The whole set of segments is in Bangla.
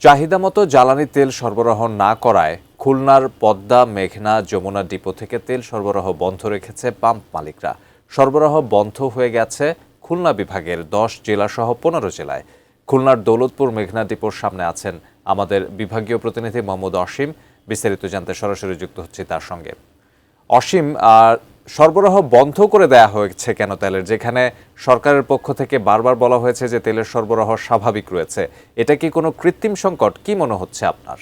চাহিদা মতো জ্বালানি তেল সরবরাহ না করায় খুলনার পদ্মা, মেঘনা, যমুনা ডিপো থেকে তেল সরবরাহ বন্ধ রেখেছে পাম্প মালিকরা। সরবরাহ বন্ধ হয়ে গেছে খুলনা বিভাগের 10 জেলাসহ 15 জেলায়। খুলনার দৌলতপুর মেঘনা ডিপোর সামনে আছেন আমাদের বিভাগীয় প্রতিনিধি মোহাম্মদ অসীম। বিস্তারিত জানতে সরাসরি যুক্ত হচ্ছি তার সঙ্গে। অসীম, সরবরাহ বন্ধ করে দেয়া হয়েছে কেন তেলের, যেখানে সরকারের পক্ষ থেকে বারবার বলা হয়েছে যে তেলের সরবরাহ স্বাভাবিক রয়েছে? এটা কি কোনো কৃত্রিম সংকট, কি মনে হচ্ছে আপনার?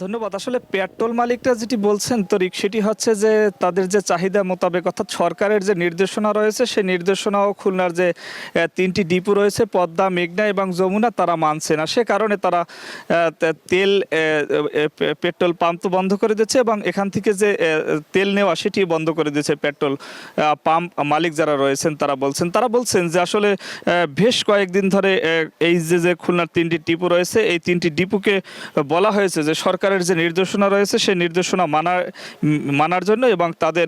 ধন্যবাদ। আসলে পেট্রোল মালিকরা যেটি বলছেন তরিক, সেটি হচ্ছে যে তাদের যে চাহিদা মোতাবেক অর্থাৎ সরকারের যে নির্দেশনা রয়েছে সেই নির্দেশনাও খুলনার যে 3টি ডিপো রয়েছে পদ্মা, মেঘনা এবং যমুনা তারা মানছে না। সে কারণে তারা তেল পেট্রোল পাম্প তো বন্ধ করে দিচ্ছে এবং এখান থেকে যে তেল নেওয়া সেটি বন্ধ করে দিয়েছে। পেট্রোল পাম্প মালিক যারা রয়েছেন তারা বলছেন যে আসলে বেশ কয়েকদিন ধরে এই যে খুলনার 3টি ডিপো রয়েছে এই 3টি ডিপোকে বলা হয়েছে যে সরকারের যে নির্দেশনা রয়েছে সেই নির্দেশনা মানার জন্য এবং তাদের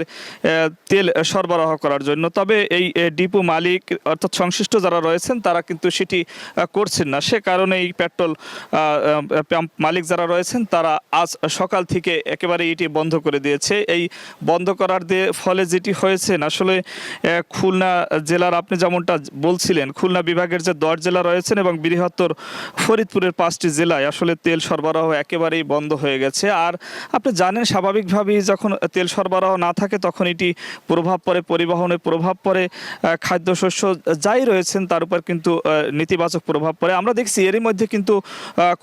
তেল সরবরাহ করার জন্য। তবে এই ডিপো মালিক অর্থাৎ সংশ্লিষ্ট যারা রয়েছেন তারা কিন্তু সেটি করছেন না। সে কারণে এই পেট্রোল পাম্প মালিক যারা রয়েছেন তারা আজ সকাল থেকে একেবারে এটি বন্ধ করে দিয়েছে। এই বন্ধ করার ফলে যেটি হয়েছে আসলে খুলনা জেলার, আপনি যেমনটা বলছিলেন, খুলনা বিভাগের যে 10 জেলা রয়েছেন এবং বৃহত্তর ফরিদপুরের 5টি জেলায় আসলে তেল সরবরাহ একেবারেই বন্ধ হয়ে গেছে। আর আপনি জানেন স্বাভাবিকভাবেই যখন তেল সরবরাহ না থাকে তখন এটি প্রভাব পড়ে পরিবহনে, প্রভাব পড়ে খাদ্যশস্য যাই রয়েছেন তার উপর কিন্তু নেতিবাচক প্রভাব পড়ে। আমরা দেখছি এরই মধ্যে কিন্তু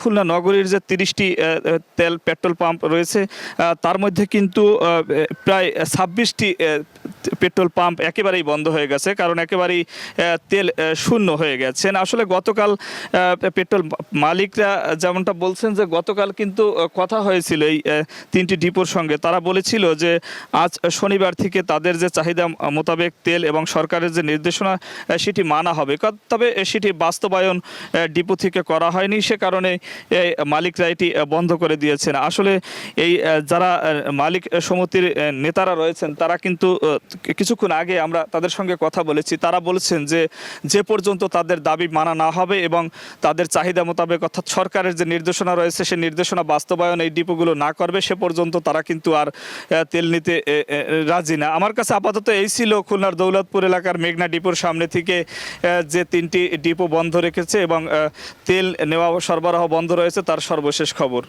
খুলনা নগরীর যে 30টি পেট্রোল পাম্প রয়েছে তার মধ্যে কিন্তু প্রায় 26টি পেট্রোল পাম্প একেবারেই বন্ধ হয়ে গেছে, কারণ একেবারেই তেল শূন্য হয়ে গেছেন। আসলে গতকাল পেট্রোল মালিকরা যেমনটা বলছেন যে গতকাল কিন্তু কথা হয়েছিল এই 3টি ডিপোর সঙ্গে। তারা বলেছিল যে আজ শনিবার থেকে তাদের যে চাহিদা মোতাবেক তেল এবং সরকারের যে নির্দেশনা সেটি মানা হবে। তবে সেটি বাস্তবায়ন ডিপো থেকে করা হয়নি, সে কারণে মালিকরা এটি বন্ধ করে দিয়েছেন। আসলে এই যারা মালিক সমিতির নেতারা রয়েছেন তারা কিন্তু কিছুক্ষণ আগে আমরা তাদের সঙ্গে কথা বলেছি। তারা বলছেন যে যে পর্যন্ত তাদের দাবি মানা না হবে এবং তাদের চাহিদা মোতাবেক অর্থাৎ সরকারের যে নির্দেশনা রয়েছে সেই নির্দেশনা বাস্তবায়ন এই ডিপোগুলো না করবে সে পর্যন্ত তারা কিন্তু আর তেল নিতে রাজি না। আমার কাছে আপাতত এই ছিল খুলনার দৌলতপুর এলাকার মেঘনা ডিপোর সামনে থেকে যে 3টি ডিপো বন্ধ রেখেছে এবং তেল নেওয়া সরবরাহ বন্ধ রয়েছে তার সর্বশেষ খবর।